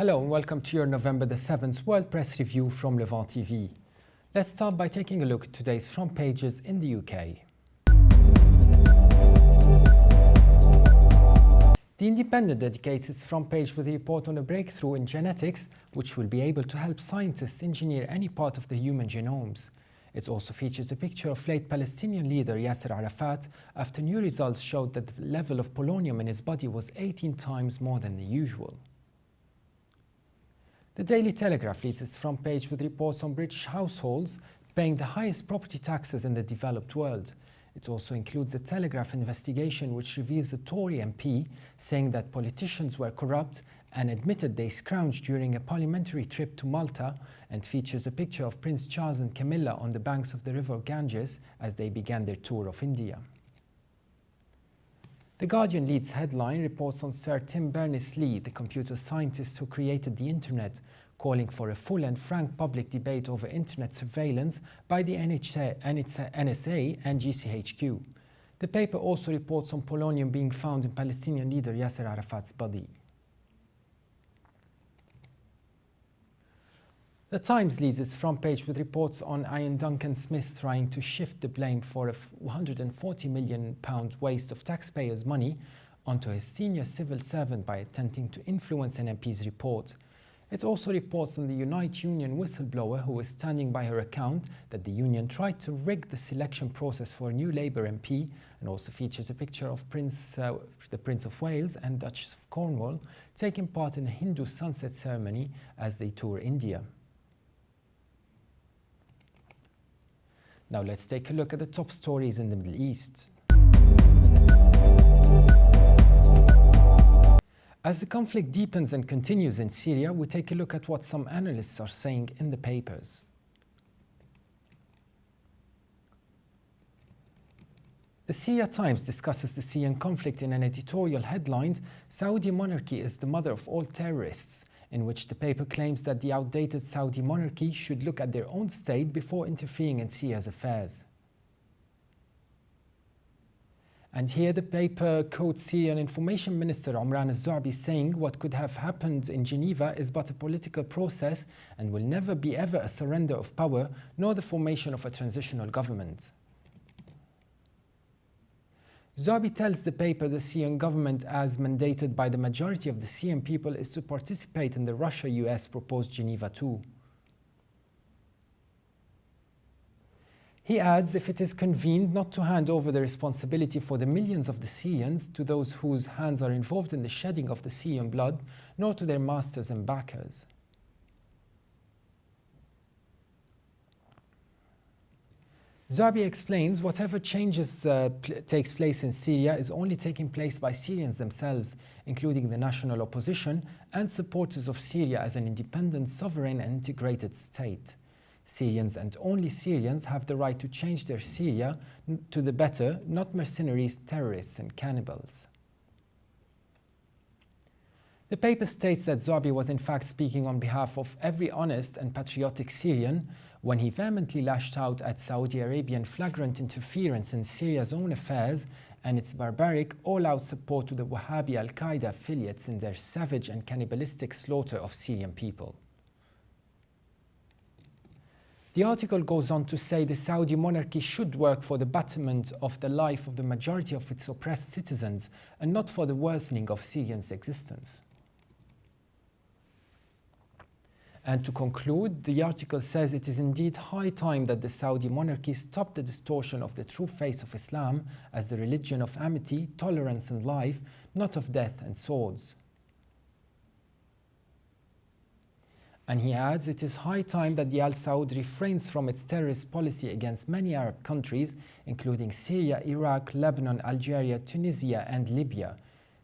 Hello and welcome to your November the 7th World Press Review from Levant TV. Let's start by taking a look at today's front pages in the UK. The Independent dedicates its front page with a report on a breakthrough in genetics which will be able to help scientists engineer any part of the human genomes. It also features a picture of late Palestinian leader Yasser Arafat after new results showed that the level of polonium in his body was 18 times more than the usual. The Daily Telegraph leads its front page with reports on British households paying the highest property taxes in the developed world. It also includes a Telegraph investigation which reveals a Tory MP saying that politicians were corrupt and admitted they scrounged during a parliamentary trip to Malta, and features a picture of Prince Charles and Camilla on the banks of the river Ganges as they began their tour of India. The Guardian leads headline reports on Sir Tim Berners-Lee, the computer scientist who created the internet, calling for a full and frank public debate over internet surveillance by the NSA and GCHQ. The paper also reports on polonium being found in Palestinian leader Yasser Arafat's body. The Times leads its front page with reports on Ian Duncan Smith trying to shift the blame for a £140 million waste of taxpayers' money onto his senior civil servant by attempting to influence an MP's report. It also reports on the Unite Union whistleblower who is standing by her account that the union tried to rig the selection process for a new Labour MP, and also features a picture of the Prince of Wales and Duchess of Cornwall taking part in a Hindu sunset ceremony as they tour India. Now let's take a look at the top stories in the Middle East. As the conflict deepens and continues in Syria, we take a look at what some analysts are saying in the papers. The Syria Times discusses the Syrian conflict in an editorial headlined, "Saudi monarchy is the mother of all terrorists," in which the paper claims that the outdated Saudi monarchy should look at their own state before interfering in Syria's affairs. And here the paper quotes Syrian Information Minister Omran al-Zoabi saying what could have happened in Geneva is but a political process and will never be ever a surrender of power nor the formation of a transitional government. Zoabi tells the paper the Syrian government, as mandated by the majority of the Syrian people, is to participate in the Russia-US proposed Geneva II. He adds if it is convened not to hand over the responsibility for the millions of the Syrians to those whose hands are involved in the shedding of the Syrian blood, nor to their masters and backers. Zoabi explains whatever changes takes place in Syria is only taking place by Syrians themselves, including the national opposition and supporters of Syria as an independent, sovereign and integrated state. Syrians and only Syrians have the right to change their Syria to the better, not mercenaries, terrorists and cannibals. The paper states that Zoabi was in fact speaking on behalf of every honest and patriotic Syrian when he vehemently lashed out at Saudi Arabian flagrant interference in Syria's own affairs and its barbaric, all-out support to the Wahhabi al-Qaeda affiliates in their savage and cannibalistic slaughter of Syrian people. The article goes on to say the Saudi monarchy should work for the betterment of the life of the majority of its oppressed citizens and not for the worsening of Syrians' existence. And to conclude, the article says it is indeed high time that the Saudi monarchy stop the distortion of the true face of Islam as the religion of amity, tolerance and life, not of death and swords. And he adds it is high time that the Al Saud refrains from its terrorist policy against many Arab countries, including Syria, Iraq, Lebanon, Algeria, Tunisia and Libya.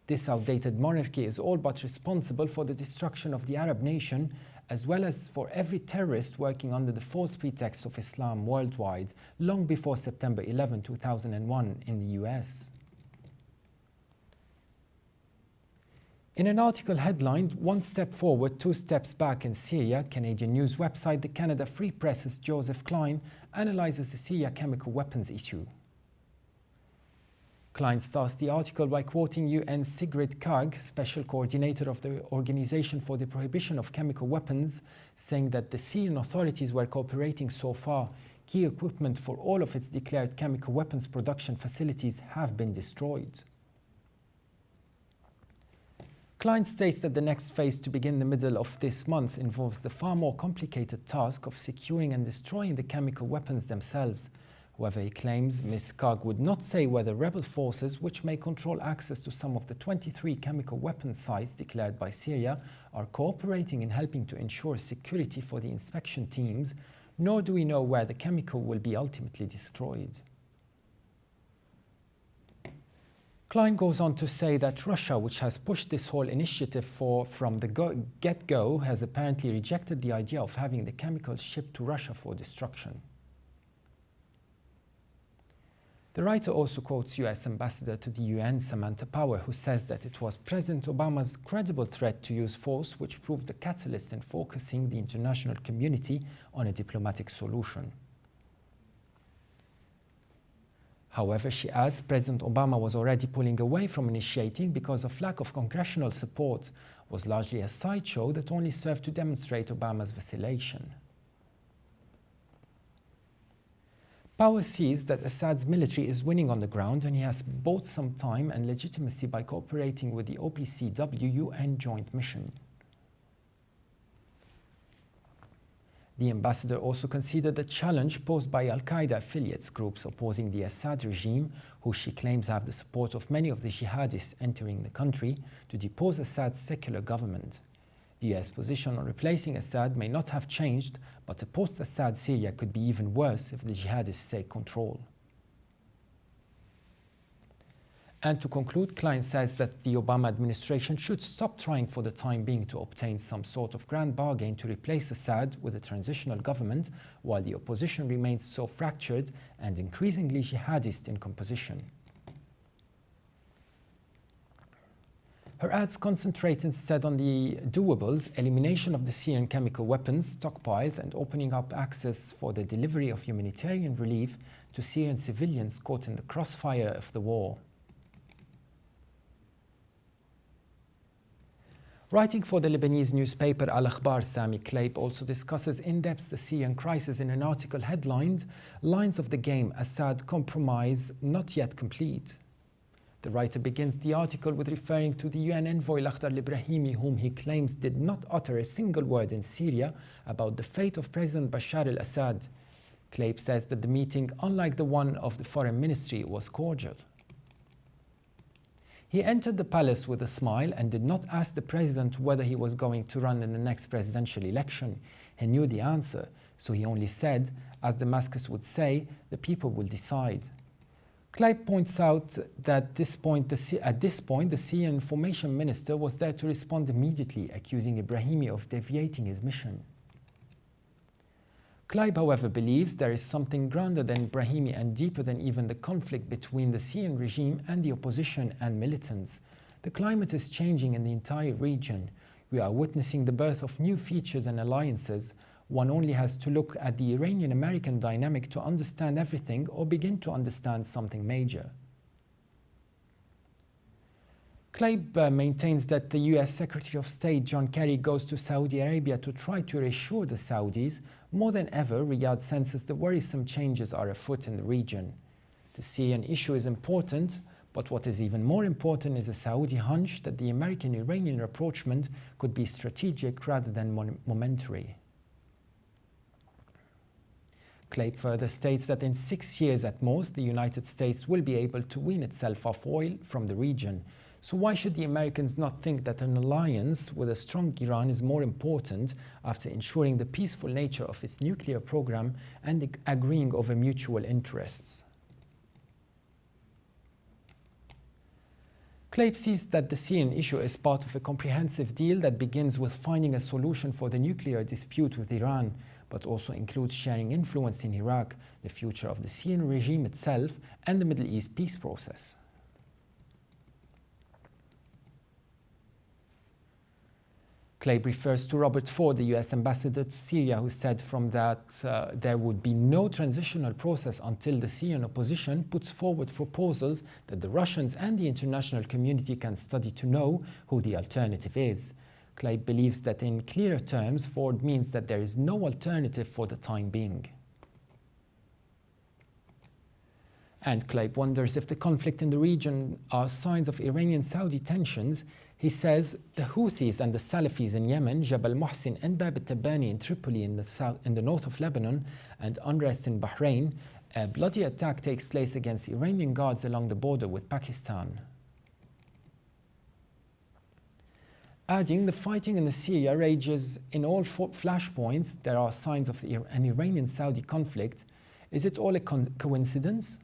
This outdated monarchy is all but responsible for the destruction of the Arab nation, as well as for every terrorist working under the false pretext of Islam worldwide, long before September 11, 2001 in the US. In an article headlined, "One step forward, two steps back in Syria," Canadian news website The Canada Free Press's Joseph Klein analyses the Syria chemical weapons issue. Klein starts the article by quoting UN Sigrid Kaag, Special Coordinator of the Organization for the Prohibition of Chemical Weapons, saying that the Syrian authorities were cooperating so far. Key equipment for all of its declared chemical weapons production facilities have been destroyed. Klein states that the next phase to begin the middle of this month involves the far more complicated task of securing and destroying the chemical weapons themselves. However, he claims Ms. Kaag would not say whether rebel forces, which may control access to some of the 23 chemical weapons sites declared by Syria, are cooperating in helping to ensure security for the inspection teams, nor do we know where the chemical will be ultimately destroyed. Klein goes on to say that Russia, which has pushed this whole initiative from the get-go, has apparently rejected the idea of having the chemicals shipped to Russia for destruction. The writer also quotes US Ambassador to the UN, Samantha Power, who says that it was President Obama's credible threat to use force which proved the catalyst in focusing the international community on a diplomatic solution. However, she adds President Obama was already pulling away from initiating because of lack of congressional support, was largely a sideshow that only served to demonstrate Obama's vacillation. Power sees that Assad's military is winning on the ground and he has bought some time and legitimacy by cooperating with the OPCW UN joint mission. The ambassador also considered the challenge posed by Al-Qaeda affiliates, groups opposing the Assad regime, who she claims have the support of many of the jihadists entering the country, to depose Assad's secular government. The US position on replacing Assad may not have changed, but a post-Assad Syria could be even worse if the jihadists take control. And to conclude, Klein says that the Obama administration should stop trying for the time being to obtain some sort of grand bargain to replace Assad with a transitional government, while the opposition remains so fractured and increasingly jihadist in composition. Her ads concentrate instead on the doables, elimination of the Syrian chemical weapons stockpiles and opening up access for the delivery of humanitarian relief to Syrian civilians caught in the crossfire of the war. Writing for the Lebanese newspaper Al-Akhbar, Sami Kleib also discusses in depth the Syrian crisis in an article headlined "Lines of the Game: Assad Compromise Not Yet Complete." The writer begins the article with referring to the UN envoy Lakhdar al-Ibrahimi, whom he claims did not utter a single word in Syria about the fate of President Bashar al-Assad. Kleib says that the meeting, unlike the one of the foreign ministry, was cordial. He entered the palace with a smile and did not ask the president whether he was going to run in the next presidential election. He knew the answer, so he only said, as Damascus would say, the people will decide. Kleib points out that at this point, the Syrian information minister was there to respond immediately, accusing Ibrahimi of deviating his mission. Kleib, however, believes there is something grander than Ibrahimi and deeper than even the conflict between the Syrian regime and the opposition and militants. The climate is changing in the entire region. We are witnessing the birth of new features and alliances. One only has to look at the Iranian-American dynamic to understand everything or begin to understand something major. Kleib maintains that the US Secretary of State John Kerry goes to Saudi Arabia to try to reassure the Saudis. More than ever, Riyadh senses the worrisome changes are afoot in the region. The Syrian issue is important, but what is even more important is a Saudi hunch that the American-Iranian rapprochement could be strategic rather than momentary. Kleib further states that in 6 years at most, the United States will be able to wean itself off oil from the region. So why should the Americans not think that an alliance with a strong Iran is more important after ensuring the peaceful nature of its nuclear program and agreeing over mutual interests? Kleib sees that the Syrian issue is part of a comprehensive deal that begins with finding a solution for the nuclear dispute with Iran, but also includes sharing influence in Iraq, the future of the Syrian regime itself, and the Middle East peace process. Claib refers to Robert Ford, the US ambassador to Syria, who said from that there would be no transitional process until the Syrian opposition puts forward proposals that the Russians and the international community can study to know who the alternative is. Claib believes that in clearer terms, Ford means that there is no alternative for the time being. And Claib wonders if the conflict in the region are signs of Iranian-Saudi tensions. He says the Houthis and the Salafis in Yemen, Jabal Muhsin and Bab al-Tabani in Tripoli in the north of Lebanon, and unrest in Bahrain, a bloody attack takes place against Iranian guards along the border with Pakistan. Adding, the fighting in Syria rages in all flashpoints. There are signs of an Iranian-Saudi conflict. Is it all a coincidence?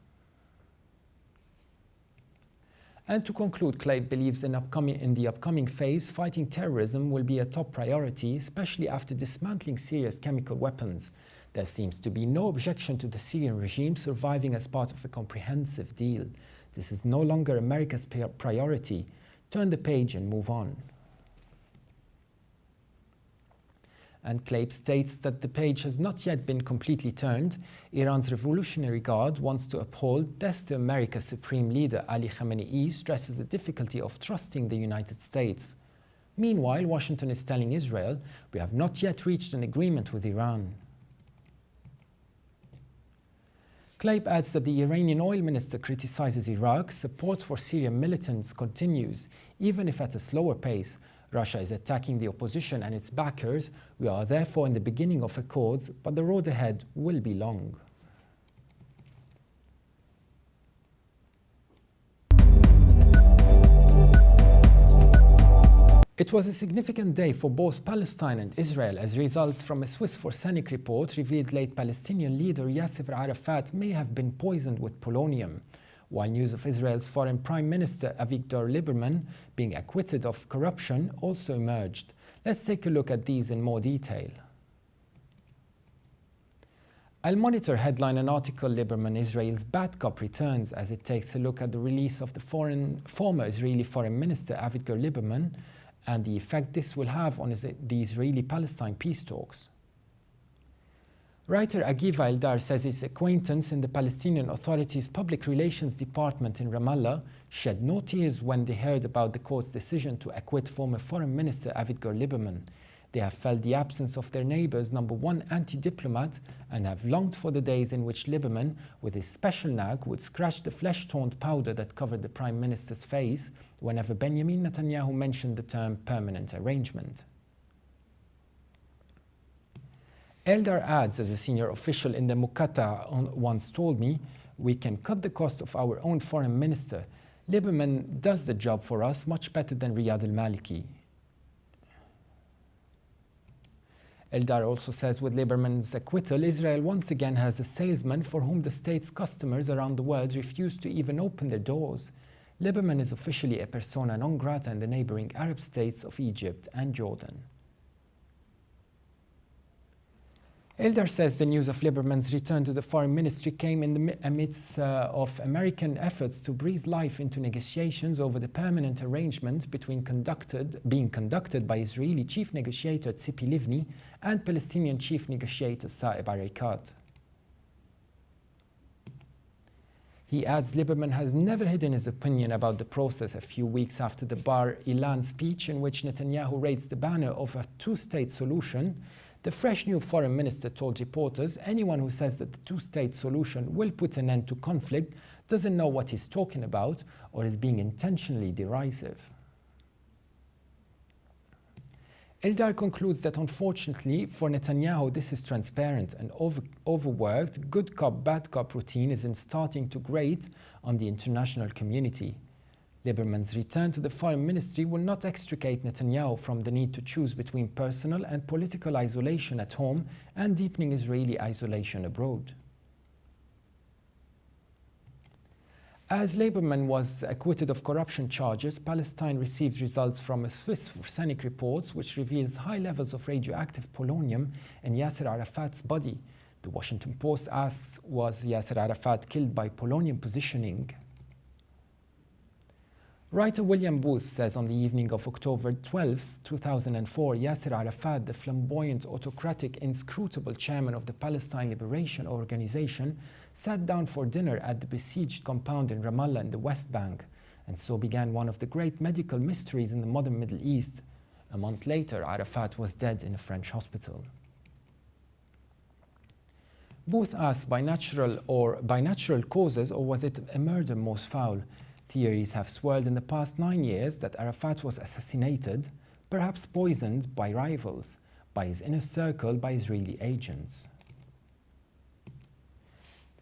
And to conclude, Claib believes in the upcoming phase, fighting terrorism will be a top priority, especially after dismantling Syria's chemical weapons. There seems to be no objection to the Syrian regime surviving as part of a comprehensive deal. This is no longer America's priority. Turn the page and move on. And Claib states that the page has not yet been completely turned. Iran's Revolutionary Guard wants to uphold death to America's Supreme Leader Ali Khamenei, stresses the difficulty of trusting the United States. Meanwhile, Washington is telling Israel, we have not yet reached an agreement with Iran. Claib adds that the Iranian oil minister criticizes Iraq. Support for Syrian militants continues, even if at a slower pace. Russia is attacking the opposition and its backers. We are therefore in the beginning of accords, but the road ahead will be long. It was a significant day for both Palestine and Israel, as results from a Swiss Forsenic report revealed late Palestinian leader Yasser Arafat may have been poisoned with polonium. While news of Israel's foreign prime minister Avigdor Lieberman being acquitted of corruption also emerged. Let's take a look at these in more detail. Al Monitor headline an article, Lieberman, Israel's bad cop returns, as it takes a look at the release of the former Israeli foreign minister Avigdor Lieberman and the effect this will have on the Israeli-Palestine peace talks. Writer Agiva Eldar says his acquaintance in the Palestinian Authority's Public Relations Department in Ramallah shed no tears when they heard about the court's decision to acquit former Foreign Minister Avigdor Lieberman. They have felt the absence of their neighbor's number one anti-diplomat and have longed for the days in which Lieberman, with his special knack, would scratch the flesh-toned powder that covered the Prime Minister's face whenever Benjamin Netanyahu mentioned the term permanent arrangement. Eldar adds, as a senior official in the Muqatta once told me, we can cut the cost of our own foreign minister. Lieberman does the job for us much better than Riyad al-Maliki. Eldar also says with Lieberman's acquittal, Israel once again has a salesman for whom the state's customers around the world refuse to even open their doors. Lieberman is officially a persona non grata in the neighboring Arab states of Egypt and Jordan. Eldar says the news of Lieberman's return to the foreign ministry came in the amidst of American efforts to breathe life into negotiations over the permanent arrangement being conducted by Israeli chief negotiator Tzipi Livni and Palestinian chief negotiator Saeb Erekat. He adds Lieberman has never hidden his opinion about the process a few weeks after the Bar Ilan speech in which Netanyahu raised the banner of a two-state solution. The fresh new foreign minister told reporters anyone who says that the two-state solution will put an end to conflict doesn't know what he's talking about or is being intentionally derisive. Eldar concludes that unfortunately for Netanyahu this is transparent and overworked, good cop, bad cop routine is starting to grate on the international community. Lieberman's return to the foreign ministry will not extricate Netanyahu from the need to choose between personal and political isolation at home and deepening Israeli isolation abroad. As Lieberman was acquitted of corruption charges, Palestine received results from a Swiss Forsenic report which reveals high levels of radioactive polonium in Yasser Arafat's body. The Washington Post asks, was Yasser Arafat killed by polonium positioning? Writer William Booth says on the evening of October 12, 2004, Yasser Arafat, the flamboyant, autocratic, inscrutable chairman of the Palestine Liberation Organization, sat down for dinner at the besieged compound in Ramallah in the West Bank, and so began one of the great medical mysteries in the modern Middle East. A month later, Arafat was dead in a French hospital. Booth asked, by natural causes, or was it a murder most foul? Theories have swirled in the past 9 years that Arafat was assassinated, perhaps poisoned by rivals, by his inner circle, by Israeli agents.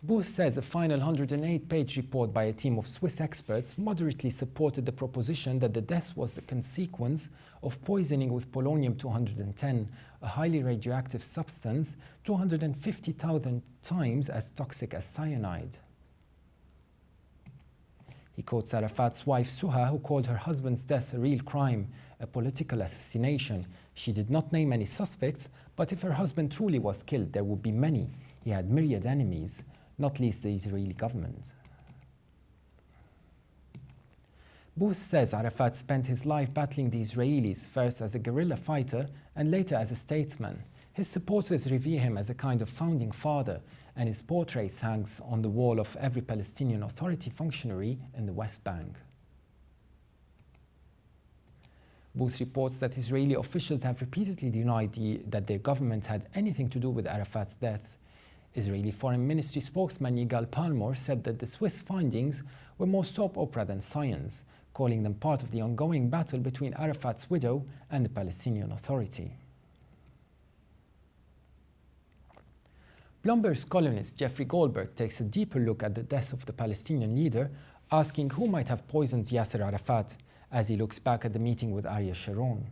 Booth says a final 108-page report by a team of Swiss experts moderately supported the proposition that the death was the consequence of poisoning with polonium-210, a highly radioactive substance 250,000 times as toxic as cyanide. He quotes Arafat's wife Suha, who called her husband's death a real crime, a political assassination. She did not name any suspects, but if her husband truly was killed, there would be many. He had myriad enemies, not least the Israeli government. Booth says Arafat spent his life battling the Israelis, first as a guerrilla fighter and later as a statesman. His supporters revere him as a kind of founding father, and his portrait hangs on the wall of every Palestinian Authority functionary in the West Bank. Booth reports that Israeli officials have repeatedly denied that their government had anything to do with Arafat's death. Israeli Foreign Ministry spokesman Yigal Palmor said that the Swiss findings were more soap opera than science, calling them part of the ongoing battle between Arafat's widow and the Palestinian Authority. Bloomberg's columnist Jeffrey Goldberg takes a deeper look at the death of the Palestinian leader, asking who might have poisoned Yasser Arafat, as he looks back at the meeting with Ariel Sharon.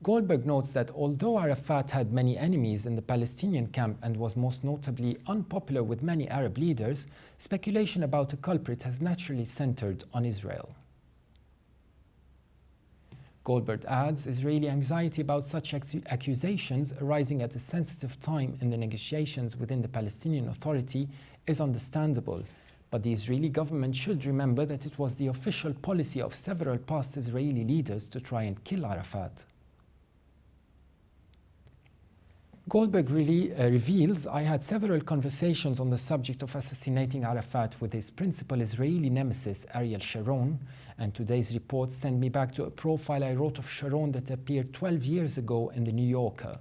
Goldberg notes that although Arafat had many enemies in the Palestinian camp and was most notably unpopular with many Arab leaders, speculation about a culprit has naturally centered on Israel. Goldberg adds, Israeli anxiety about such accusations arising at a sensitive time in the negotiations within the Palestinian Authority is understandable, but the Israeli government should remember that it was the official policy of several past Israeli leaders to try and kill Arafat. Goldberg reveals, I had several conversations on the subject of assassinating Arafat with his principal Israeli nemesis Ariel Sharon, and today's report sent me back to a profile I wrote of Sharon that appeared 12 years ago in The New Yorker.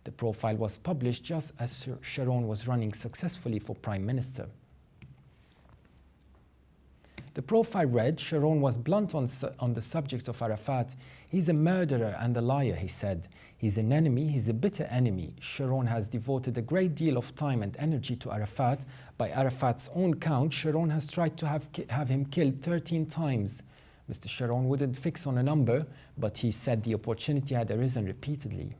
The profile was published just as Sharon was running successfully for Prime Minister. The profile read, Sharon was blunt on the subject of Arafat. He's a murderer and a liar, he said. He's an enemy, he's a bitter enemy. Sharon has devoted a great deal of time and energy to Arafat. By Arafat's own count, Sharon has tried to have him killed 13 times. Mr. Sharon wouldn't fix on a number, but he said the opportunity had arisen repeatedly.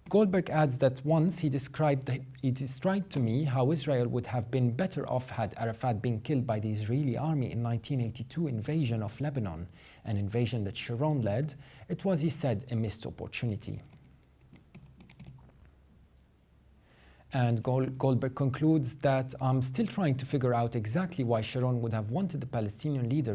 Goldberg adds that once he described to me how Israel would have been better off had Arafat been killed by the Israeli army in 1982 invasion of Lebanon, an invasion that Sharon led. It was, he said, a missed opportunity. And Goldberg concludes that I'm still trying to figure out exactly why Sharon would have wanted the Palestinian leader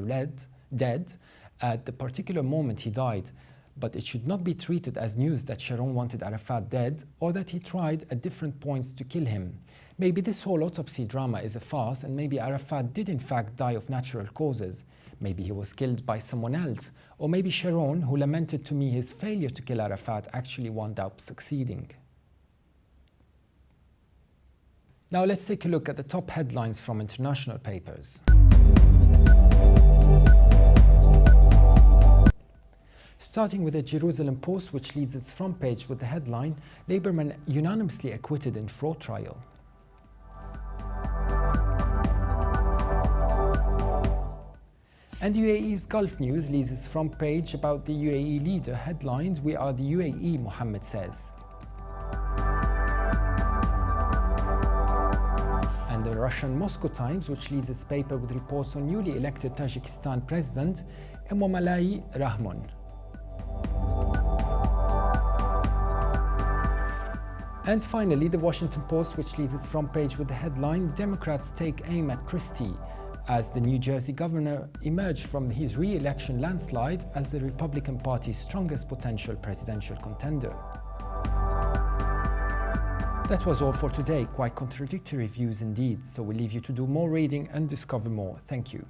dead at the particular moment he died. But it should not be treated as news that Sharon wanted Arafat dead or that he tried at different points to kill him. Maybe this whole autopsy drama is a farce, and maybe Arafat did in fact die of natural causes. Maybe he was killed by someone else, or maybe Sharon, who lamented to me his failure to kill Arafat, actually wound up succeeding. Now let's take a look at the top headlines from international papers. Starting with the Jerusalem Post, which leads its front page with the headline, Lieberman unanimously acquitted in fraud trial. And UAE's Gulf News leads its front page about the UAE leader, headlined, We are the UAE, Mohammed says. And the Russian Moscow Times, which leads its paper with reports on newly elected Tajikistan President Emomali Rahmon. And finally, the Washington Post, which leads its front page with the headline, Democrats take aim at Christie, as the New Jersey governor emerged from his re-election landslide as the Republican Party's strongest potential presidential contender. That was all for today, quite contradictory views indeed, so we leave you to do more reading and discover more. Thank you.